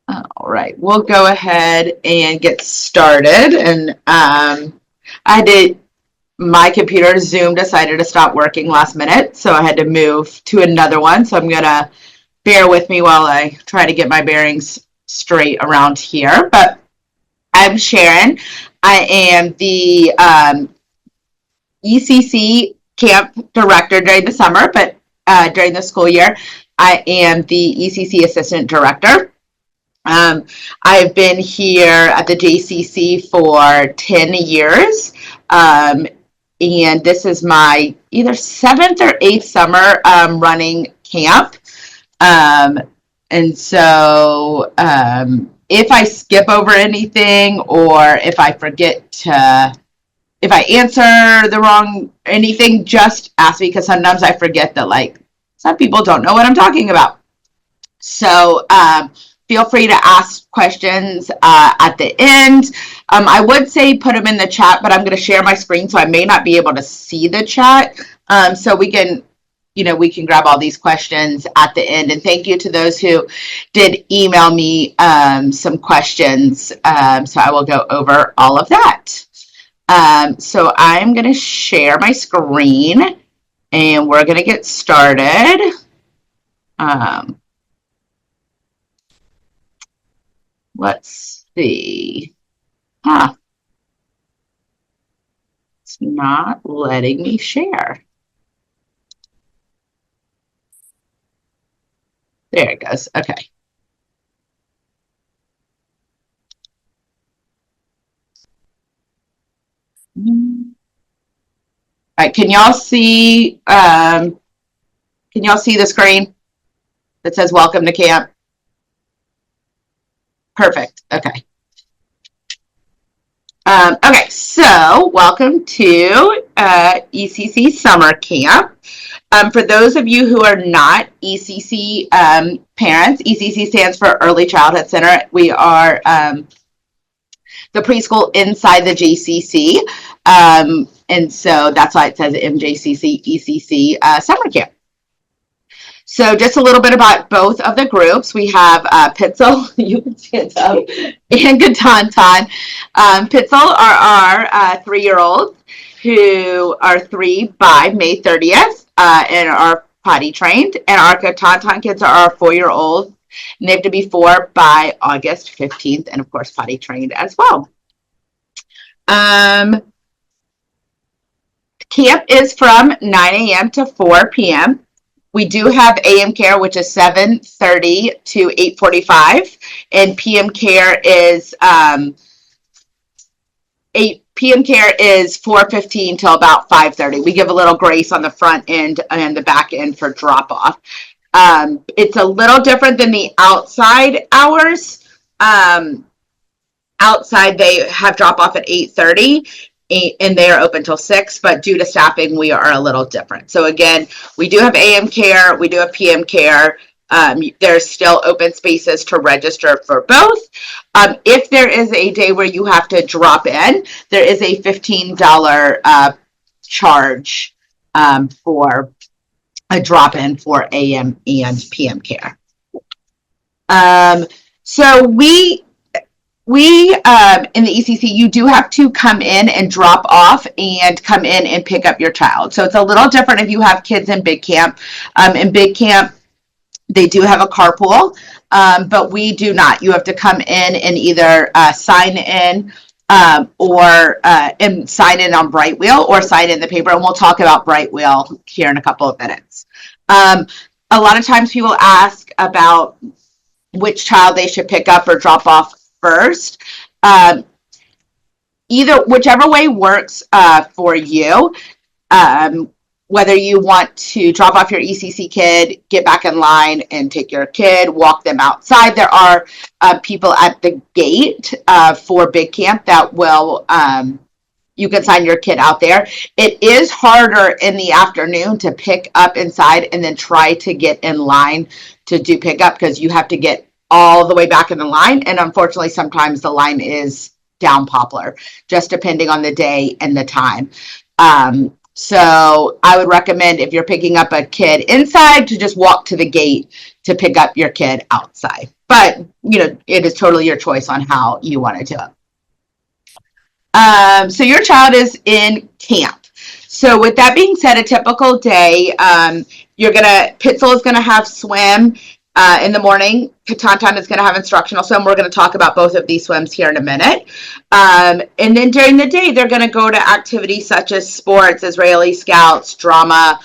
All right, we'll go ahead and get started. And I did, my computer, Zoom, decided to stop working last minute, so I had to move to another one. So I'm gonna bear with me while I try to get my bearings straight around here. But I'm Sharon. I am the ECC camp director during the summer, but during the school year, I am the ECC assistant director. I've been here at the JCC for 10 years. And this is my either seventh or eighth summer running camp. Um, and so if I skip over anything or if I forget to, if I answer the wrong anything, just ask me because sometimes I forget that like some people don't know what I'm talking about. So feel free to ask questions at the end. I would say put them in the chat, but I'm going to share my screen, so I may not be able to see the chat. So we can, we can grab all these questions at the end. And thank you to those who did email me some questions. So I will go over all of that. So I'm going to share my screen, and we're going to get started. Let's see. It's not letting me share. There it goes. Okay. All right. Can y'all see? Can y'all see the screen that says "Welcome to Camp"? Perfect. Okay. Okay, so welcome to ECC Summer Camp. For those of you who are not ECC parents, ECC stands for Early Childhood Center. We are the preschool inside the JCC, and so that's why it says MJCC ECC Summer Camp. So just a little bit about both of the groups. We have Pitzel, you can see it up, and Gatantan. Pitzel are our 3-year-olds who are 3 by May 30th and are potty trained. And our Gatantan kids are our 4-year-olds, and they have to be 4 by August 15th, and of course potty trained as well. Camp is from 9 a.m. to 4 p.m. We do have AM care, which is 7:30 to 8:45, and PM care is 4:15 till about 5:30. We give a little grace on the front end and the back end for drop off. It's a little different than the outside hours. Outside they have drop off at 8:30. And they are open till 6, but due to staffing, we are a little different. So again, we do have AM care, we do have PM care. There's still open spaces to register for both. If there is a day where you have to drop in, there is a $15 charge for a drop-in for AM and PM care. So we in the ECC, you do have to come in and drop off and come in and pick up your child. So it's a little different if you have kids in big camp. In big camp, they do have a carpool, but we do not. You have to come in and either sign in or and sign in on Brightwheel or sign in the paper. And we'll talk about Brightwheel here in a couple of minutes. A lot of times people ask about which child they should pick up or drop off first. Whichever way works for you. Whether you want to drop off your ECC kid, get back in line and take your kid, walk them outside. There are people at the gate for big camp that will, you can sign your kid out there. It is harder in the afternoon to pick up inside and then try to get in line to do pickup because you have to get all the way back in the line. And unfortunately, sometimes the line is down Poplar, just depending on the day and the time. So I would recommend if you're picking up a kid inside to just walk to the gate to pick up your kid outside. But, it is totally your choice on how you want to do it. So your child is in camp. So with that being said, a typical day, Pitzel is gonna have swim in the morning. Katantan is gonna have instructional swim. We're gonna talk about both of these swims here in a minute. And then during the day, they're gonna go to activities such as sports, Israeli Scouts, drama,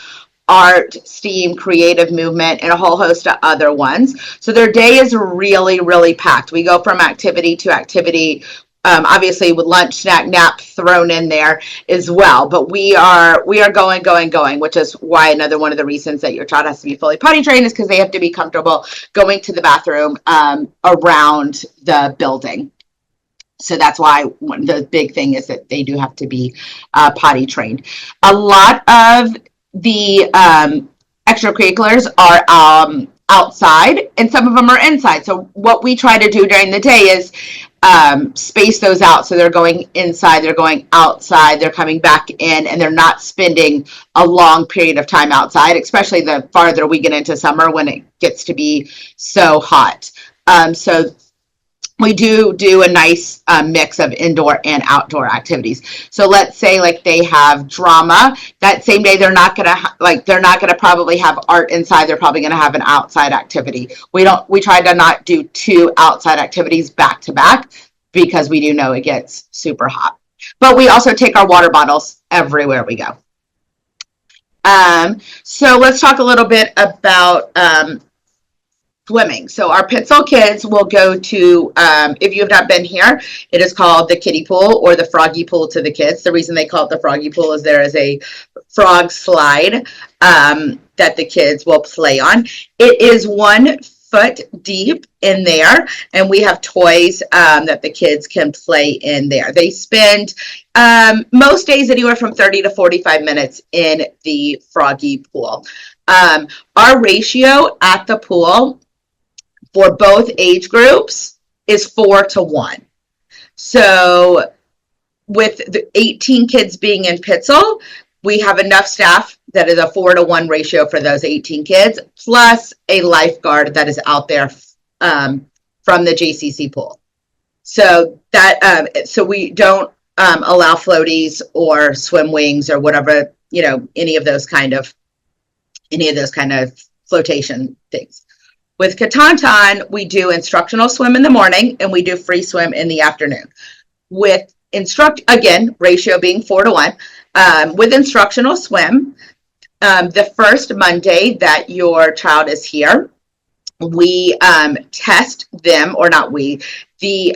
art, STEAM, creative movement, and a whole host of other ones. So their day is really, really packed. We go from activity to activity. Obviously with lunch, snack, nap thrown in there as well, but we are going, which is why another one of the reasons that your child has to be fully potty trained is because they have to be comfortable going to the bathroom around the building. So that's why the big thing is that they do have to be potty trained. A lot of the extracurriculars are outside, and some of them are inside. So what we try to do during the day is space those out. So they're going inside, they're going outside, they're coming back in, and they're not spending a long period of time outside, especially the farther we get into summer when it gets to be so hot. So we do a nice mix of indoor and outdoor activities. So let's say like they have drama that same day. They're not gonna probably have art inside. They're probably gonna have an outside activity. We try to not do two outside activities back to back because we do know it gets super hot. But we also take our water bottles everywhere we go. So let's talk a little bit about swimming. So our Pitzel kids will go to, if you have not been here, it is called the kiddie pool or the froggy pool to the kids. The reason they call it the froggy pool is there is a frog slide that the kids will play on. It is 1 foot deep in there, and we have toys that the kids can play in there. They spend most days anywhere from 30 to 45 minutes in the froggy pool. Our ratio at the pool for both age groups is 4 to 1. So with the 18 kids being in Pitzel, we have enough staff that is a 4 to 1 ratio for those 18 kids, plus a lifeguard that is out there from the JCC pool. So that so we don't allow floaties or swim wings or whatever, any of those kind of flotation things. With Katantan, we do instructional swim in the morning and we do free swim in the afternoon. With again, ratio being 4 to 1, with instructional swim, the first Monday that your child is here, we test them, or not we, the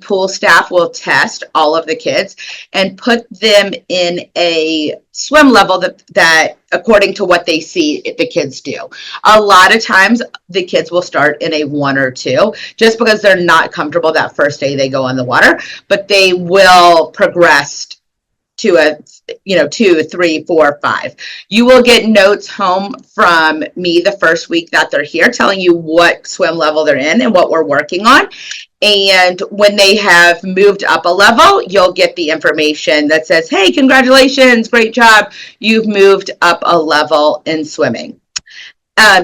pool staff will test all of the kids and put them in a swim level that according to what they see the kids do. A lot of times the kids will start in a 1 or 2 just because they're not comfortable that first day they go on the water, but they will progress to a 2, 3, 4, 5. You will get notes home from me the first week that they're here telling you what swim level they're in and what we're working on. And when they have moved up a level, you'll get the information that says, hey, congratulations, great job. You've moved up a level in swimming.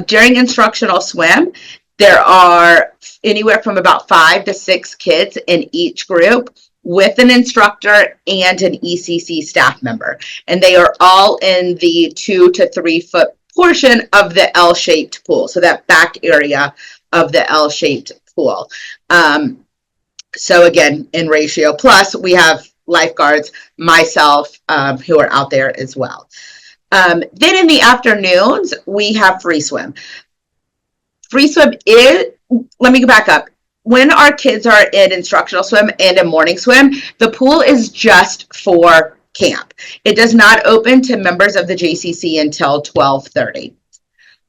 During instructional swim, there are anywhere from about 5 to 6 kids in each group with an instructor and an ECC staff member. And they are all in the 2 to 3 foot portion of the L-shaped pool. So that back area of the L-shaped pool. So again, in ratio, plus we have lifeguards, myself, who are out there as well. Then in the afternoons, we have free swim. Free swim is, let me go back up. When our kids are in instructional swim and in morning swim, the pool is just for camp. It does not open to members of the JCC until 12:30.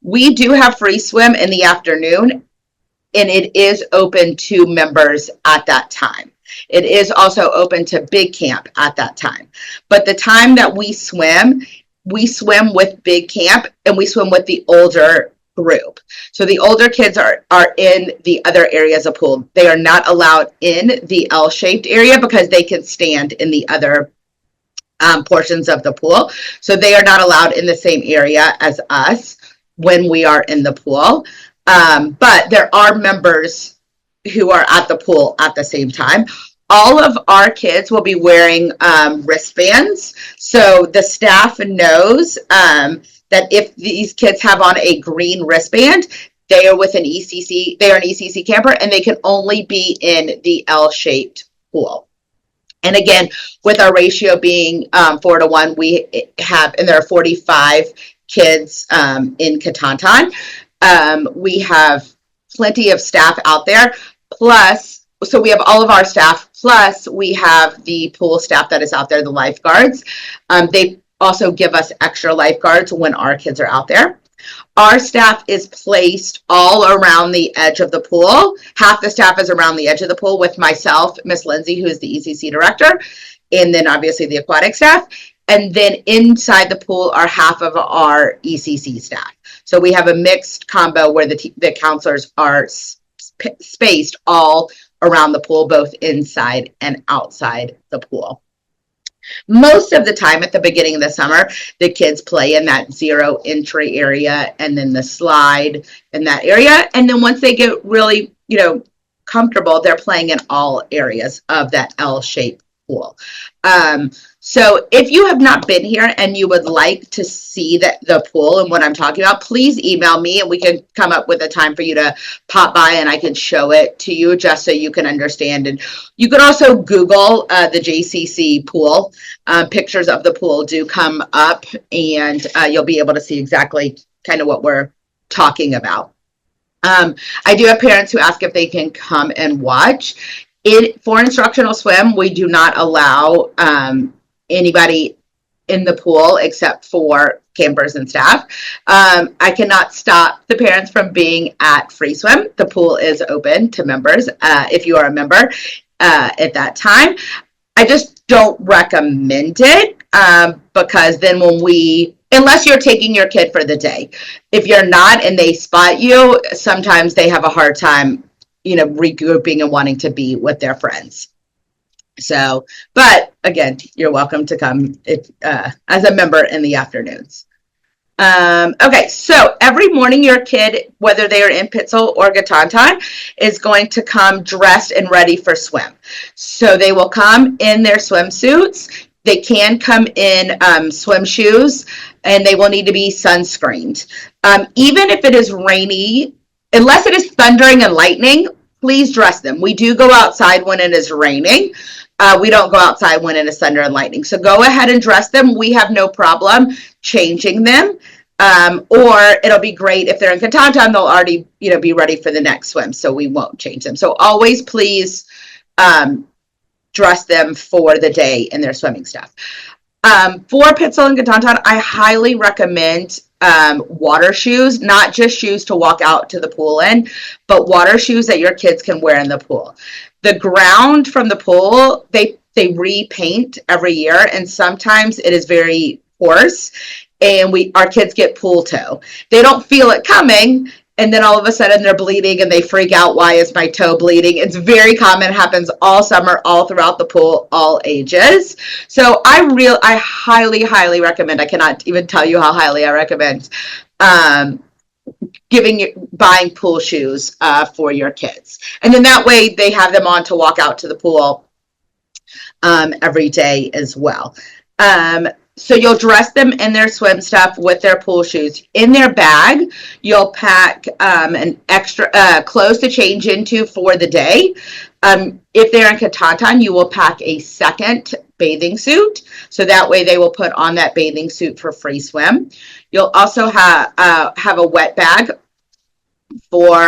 We do have free swim in the afternoon, and it is open to members at that time. It is also open to big camp at that time. But the time that we swim with big camp and we swim with the older group. So the older kids are in the other areas of pool. They are not allowed in the L-shaped area because they can stand in the other portions of the pool. So they are not allowed in the same area as us when we are in the pool. But there are members who are at the pool at the same time. All of our kids will be wearing wristbands. So the staff knows that if these kids have on a green wristband, they are with an ECC, they are an ECC camper, and they can only be in the L-shaped pool. And again, with our ratio being 4-to-1, we have, and there are 45 kids in Ketantan. We have plenty of staff out there. Plus, so we have all of our staff, plus we have the pool staff that is out there, the lifeguards. They also give us extra lifeguards when our kids are out there. Our staff is placed all around the edge of the pool. Half the staff is around the edge of the pool with myself, Miss Lindsay, who is the ECC director, and then obviously the aquatic staff. And then inside the pool are half of our ECC staff. So we have a mixed combo where the counselors are spaced all around the pool, both inside and outside the pool. Most of the time at the beginning of the summer, the kids play in that zero entry area and then the slide in that area. And then once they get really, comfortable, they're playing in all areas of that L-shaped pool. So if you have not been here and you would like to see the pool and what I'm talking about, please email me and we can come up with a time for you to pop by and I can show it to you just so you can understand. And you can also Google the JCC pool. Pictures of the pool do come up and you'll be able to see exactly kind of what we're talking about. I do have parents who ask if they can come and watch. For instructional swim, we do not allow anybody in the pool except for campers and staff. I cannot stop the parents from being at free swim. The pool is open to members if you are a member at that time. I just don't recommend it because then unless you're taking your kid for the day. If you're not and they spot you, sometimes they have a hard time regrouping and wanting to be with their friends. So, but again, you're welcome to come as a member in the afternoons. Okay, so every morning your kid, whether they are in Pitzel or Ketantan, is going to come dressed and ready for swim. So they will come in their swimsuits. They can come in swim shoes, and they will need to be sunscreened. Even if it is rainy, unless it is thundering and lightning, please dress them. We do go outside when it is raining. We don't go outside when it is thunder and lightning. So go ahead and dress them. We have no problem changing them. Or it'll be great if they're in Ketantan, they'll already be ready for the next swim. So we won't change them. So always please dress them for the day in their swimming stuff. For Pitzel and Ketantan, I highly recommend water shoes, not just shoes to walk out to the pool in, but water shoes that your kids can wear in the pool. The ground from the pool, they repaint every year, and sometimes it is very coarse, and our kids get pool toe. They don't feel it coming, and then all of a sudden they're bleeding and they freak out, why is my toe bleeding? It's very common, happens all summer, all throughout the pool, all ages. So I highly, highly recommend, I cannot even tell you how highly I recommend buying pool shoes for your kids. And then that way they have them on to walk out to the pool every day as well. So you'll dress them in their swim stuff with their pool shoes. In their bag, you'll pack an extra clothes to change into for the day. If they're in Ketantan, you will pack a second bathing suit. So that way they will put on that bathing suit for free swim. You'll also have a wet bag for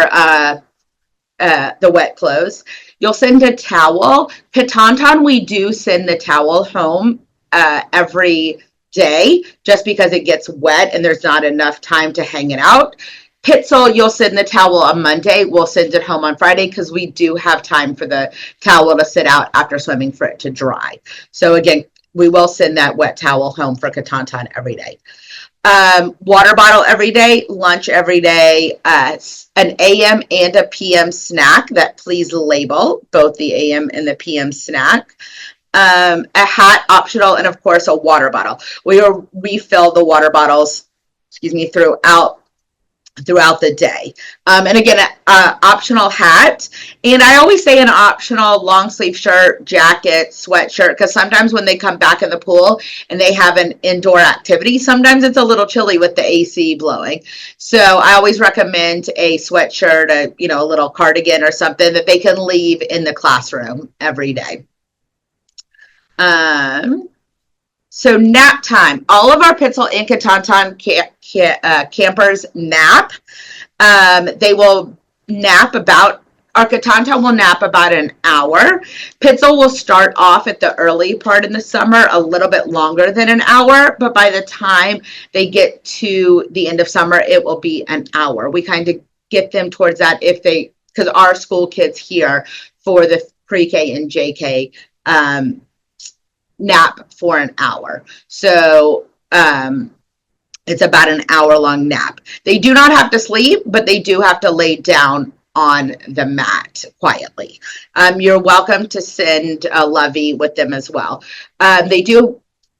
the wet clothes. You'll send a towel. Ketantan, we do send the towel home every day just because it gets wet and there's not enough time to hang it out. Pitzel, you'll send the towel on Monday. We'll send it home on Friday because we do have time for the towel to sit out after swimming for it to dry. So again, we will send that wet towel home for Ketantan every day. Water bottle every day, lunch every day, an AM and a PM snack that please label both the AM and the PM snack. a hat optional, and of course a water bottle. We will refill the water bottles, throughout the day. And again, optional hat. And I always say an optional long sleeve shirt, jacket, sweatshirt, because sometimes when they come back in the pool and they have an indoor activity, sometimes it's a little chilly with the AC blowing. So I always recommend a sweatshirt, a little cardigan or something that they can leave in the classroom every day. So nap time. All of our Pitzel and Catonton campers nap. They will nap our Catonton will nap about an hour. Pitzel will start off at the early part in the summer a little bit longer than an hour, but by the time they get to the end of summer, it will be an hour. We kind of get them towards that because our school kids here for the pre-K and JK nap for an hour. So it's about an hour-long nap. They do not have to sleep, but they do have to lay down on the mat quietly. You're welcome to send a lovey with them as well.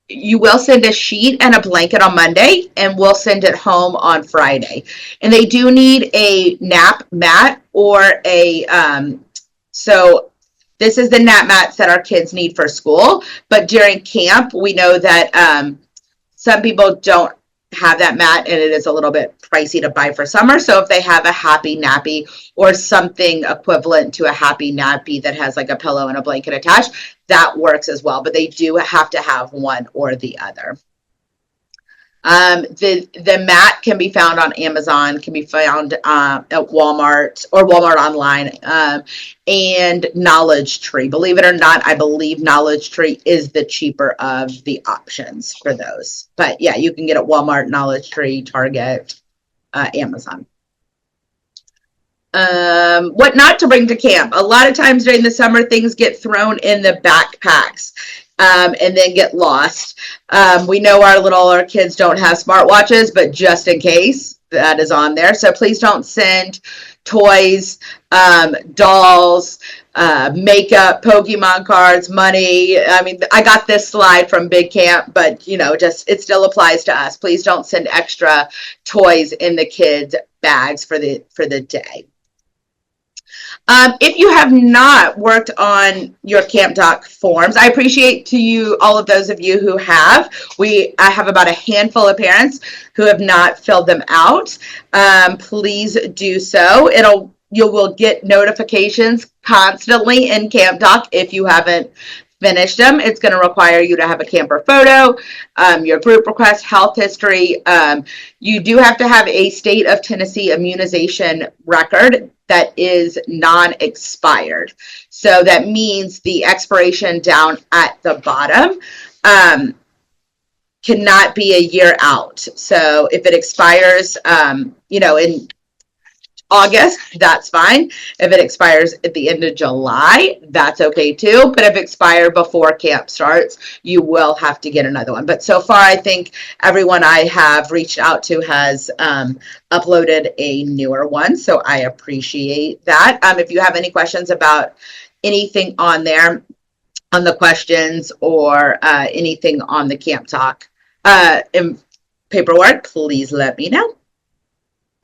You will send a sheet and a blanket on Monday, and we'll send it home on Friday. And they do need a nap mat or so this is the nap mats that our kids need for school, but during camp, we know that some people don't have that mat, and it is a little bit pricey to buy for summer. So if they have a happy nappy or something equivalent to a happy nappy that has like a pillow and a blanket attached, that works as well. But they do have to have one or the other. The mat can be found on Amazon, can be found at Walmart or Walmart online, and Knowledge Tree. Believe it or not, I believe Knowledge Tree is the cheaper of the options for those. But yeah, you can get it at Walmart, Knowledge Tree, Target, Amazon. What not to bring to camp. A lot of times during the summer, things get thrown in the backpacks. And then get lost. We know our kids don't have smartwatches, but just in case, that is on there. So please don't send toys, dolls, makeup, Pokemon cards, money. I mean, I got this slide from Big Camp, but it still applies to us. Please don't send extra toys in the kids' bags for the day. If you have not worked on your Camp Doc forms, I appreciate all of those of you who have. I have about a handful of parents who have not filled them out. Please do so. You will get notifications constantly in Camp Doc if you haven't finished them. It's going to require you to have a camper photo, your group request, health history. You do have to have a state of Tennessee immunization record that is non-expired. So that means the expiration down at the bottom cannot be a year out. So if it expires, in August, that's fine. If it expires at the end of July, that's okay too. But if it expired before camp starts, you will have to get another one. But so far, I think everyone I have reached out to has uploaded a newer one. So I appreciate that. If you have any questions about anything on there, on the questions or anything on the Camp Talk paperwork, please let me know.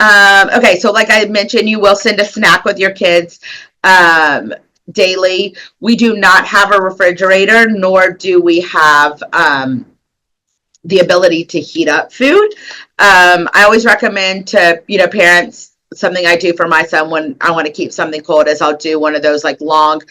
Okay, so like I mentioned, you will send a snack with your kids daily. We do not have a refrigerator, nor do we have the ability to heat up food. I always recommend to parents, something I do for my son when I want to keep something cold is I'll do one of those like long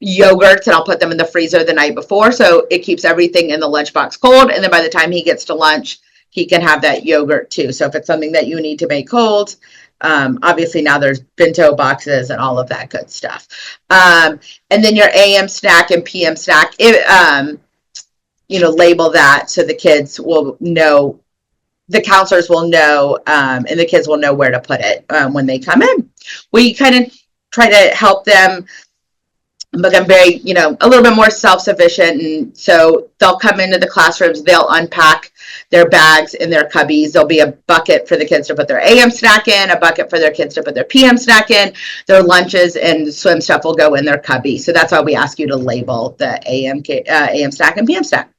yogurts and I'll put them in the freezer the night before, so it keeps everything in the lunchbox cold, and then by the time he gets to lunch, he can have that yogurt too. So if it's something that you need to make cold, obviously now there's bento boxes and all of that good stuff. And then your AM snack and PM snack, label that so the kids will know, the counselors will know, and the kids will know where to put it when they come in. We kind of try to help them become very, a little bit more self-sufficient. And so they'll come into the classrooms, they'll unpack their bags in their cubbies. There'll be a bucket for the kids to put their AM snack in, a bucket for their kids to put their PM snack in. Their lunches and swim stuff will go in their cubby. So that's why we ask you to label the AM snack and PM snack.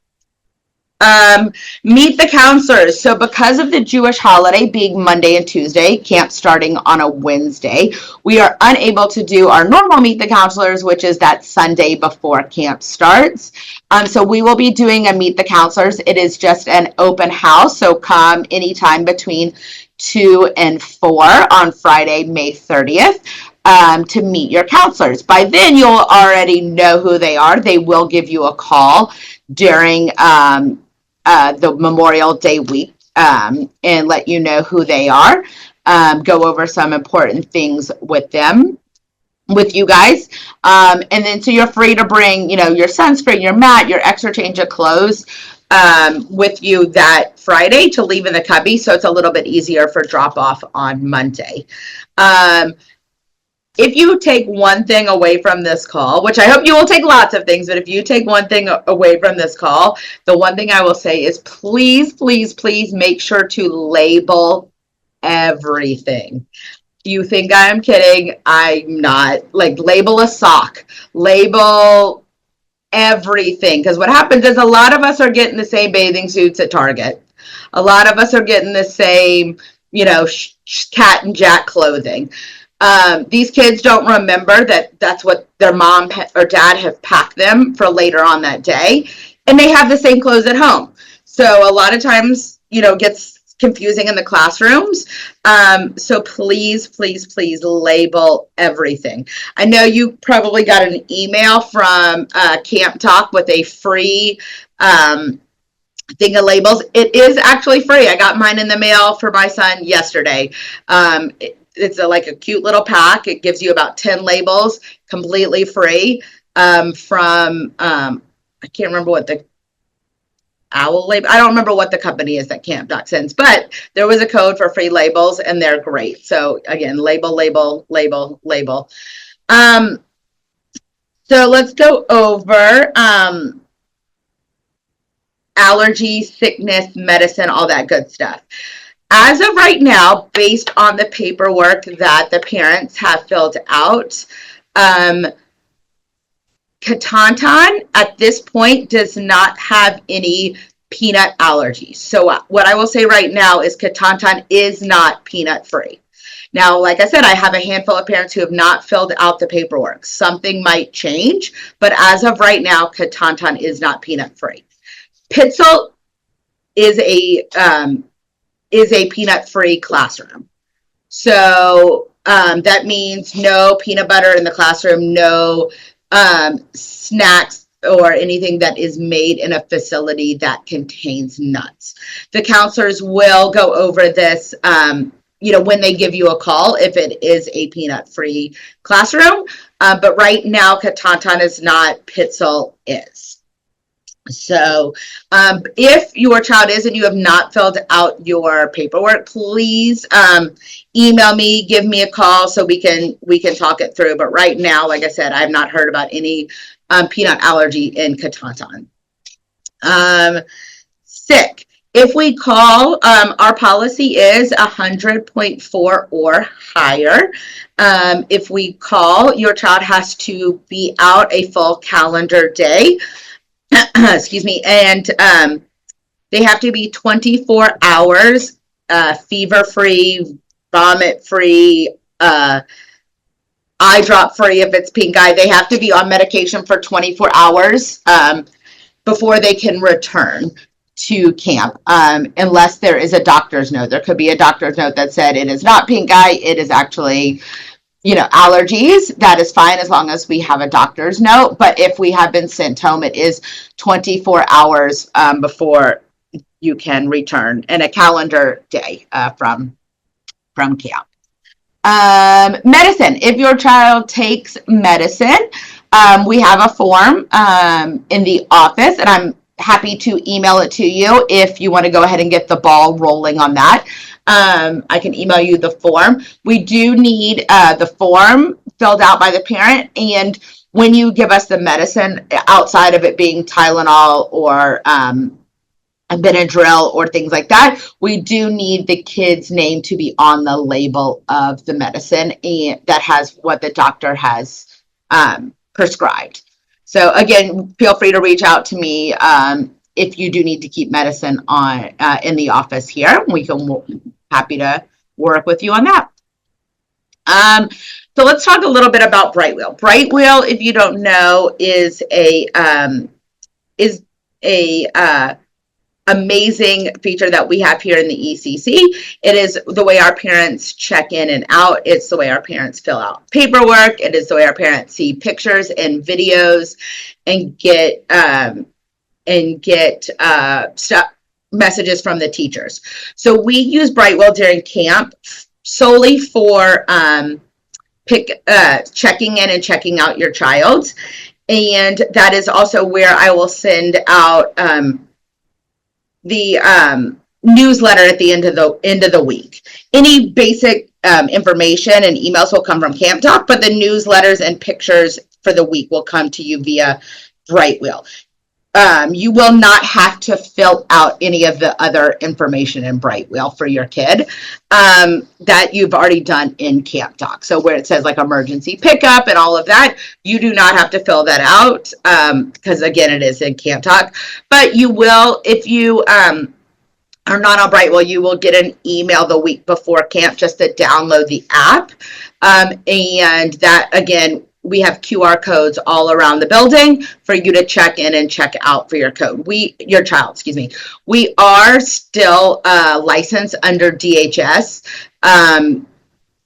Meet the counselors. So because of the Jewish holiday being Monday and Tuesday, camp starting on a Wednesday, we are unable to do our normal meet the counselors, which is that Sunday before camp starts. So we will be doing a meet the counselors. It is just an open house. So come anytime between 2 and 4 on Friday, May 30th. To meet your counselors. By then, you'll already know who they are. They will give you a call during the Memorial Day week and let you know who they are. Go over some important things with them, with you guys. And then so you're free to bring, your sunscreen, your mat, your extra change of clothes with you that Friday to leave in the cubby. So it's a little bit easier for drop off on Monday. If you take one thing away from this call, which I hope you will take lots of things, but if you take one thing away from this call, the one thing I will say is please, please, please make sure to label everything. You think I'm kidding? I'm not. Like, label a sock, label everything. Because what happens is a lot of us are getting the same bathing suits at Target. A lot of us are getting the same, Cat and Jack clothing. These kids don't remember that that's what their mom or dad have packed them for later on that day. And they have the same clothes at home. So a lot of times, it gets confusing in the classrooms. So please, please, please label everything. I know you probably got an email from Camp Talk with a free thing of labels. It is actually free. I got mine in the mail for my son yesterday. It's like a cute little pack. It gives you about 10 labels, completely free, from, I can't remember what the owl label, I don't remember what the company is that Camp Doc sends, but there was a code for free labels and they're great. So again, label, label, label, label. So let's go over, allergy, sickness, medicine, all that good stuff. As of right now, based on the paperwork that the parents have filled out, Katantan at this point does not have any peanut allergies. So what I will say right now is Katantan is not peanut free. Now, like I said, I have a handful of parents who have not filled out the paperwork. Something might change, but as of right now, Katantan is not peanut free. Pitzel is a peanut-free classroom. So that means no peanut butter in the classroom, no snacks or anything that is made in a facility that contains nuts. The counselors will go over this, when they give you a call, if it is a peanut-free classroom. But right now, Katantan is not, Pitzel is. So if your child is and you have not filled out your paperwork, please email me, give me a call so we can talk it through. But right now, like I said, I have not heard about any peanut allergy in Katantan. Sick. If we call, our policy is 100.4 or higher. If we call, your child has to be out a full calendar day. Excuse me, and they have to be 24 hours, fever-free, vomit-free, eye drop-free if it's pink eye. They have to be on medication for 24 hours before they can return to camp, unless there is a doctor's note. There could be a doctor's note that said it is not pink eye, it is actually allergies. That is fine as long as we have a doctor's note. But if we have been sent home, it is 24 hours before you can return, and a calendar day from camp. Medicine. If your child takes medicine, we have a form in the office, and I'm happy to email it to you if you want to go ahead and get the ball rolling on that. I can email you the form. We do need the form filled out by the parent, and when you give us the medicine, outside of it being Tylenol or a Benadryl or things like that, we do need the kid's name to be on the label of the medicine, and that has what the doctor has prescribed. So again, feel free to reach out to me if you do need to keep medicine on in the office here. We're happy to work with you on that. So let's talk a little bit about Brightwheel. Brightwheel, if you don't know, is a amazing feature that we have here in the ECC. It is the way our parents check in and out. It's the way our parents fill out paperwork. It is the way our parents see pictures and videos and get stuff, messages from the teachers. So we use Brightwheel during camp solely for checking in and checking out your child. And that is also where I will send out the newsletter at the end of the week. Any basic information and emails will come from Camp Doc, but the newsletters and pictures for the week will come to you via Brightwheel. You will not have to fill out any of the other information in Brightwheel for your kid that you've already done in Camp Doc. So where it says like emergency pickup and all of that, you do not have to fill that out because again, it is in Camp Doc. But you will, if you are not on Brightwheel, you will get an email the week before camp just to download the app. And that, again, we have QR codes all around the building for you to check in and check out for your your child, excuse me. We are still licensed under DHS,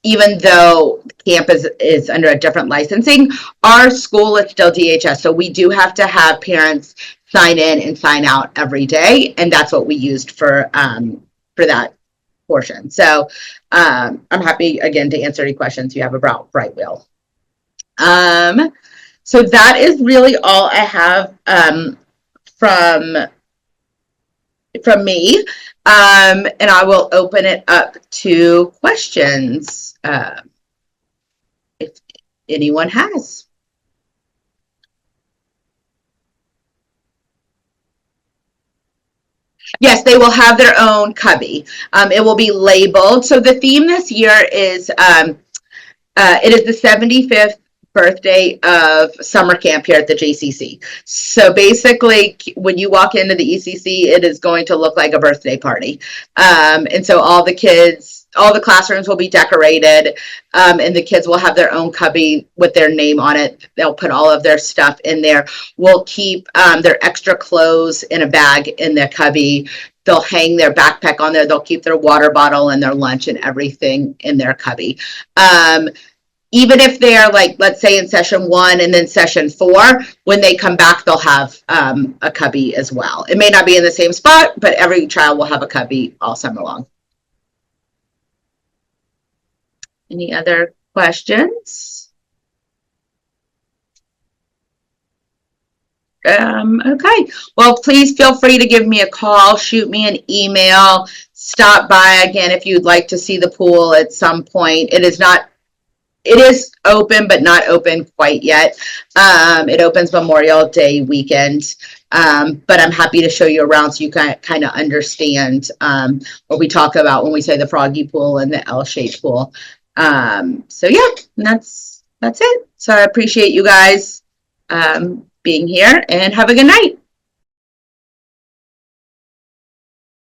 even though camp is under a different licensing. Our school is still DHS, so we do have to have parents sign in and sign out every day, and that's what we used for that portion. So I'm happy, again, to answer any questions you have about Brightwheel. So that is really all I have from me, and I will open it up to questions if anyone has. Yes, they will have their own cubby. It will be labeled. So the theme this year is it is the 75th birthday of summer camp here at the JCC. So basically, when you walk into the ECC, it is going to look like a birthday party. And so all the classrooms will be decorated, and the kids will have their own cubby with their name on it. They'll put all of their stuff in there. We'll keep their extra clothes in a bag in their cubby. They'll hang their backpack on there. They'll keep their water bottle and their lunch and everything in their cubby. Even if they're like, let's say in session 1 and then session 4, when they come back, they'll have a cubby as well. It may not be in the same spot, but every child will have a cubby all summer long. Any other questions? Okay, well, please feel free to give me a call, shoot me an email, stop by again if you'd like to see the pool at some point. It is open, but not open quite yet. It opens Memorial Day weekend, but I'm happy to show you around so you can kind of understand what we talk about when we say the froggy pool and the L-shaped pool. So yeah, that's it. So I appreciate you guys being here, and have a good night.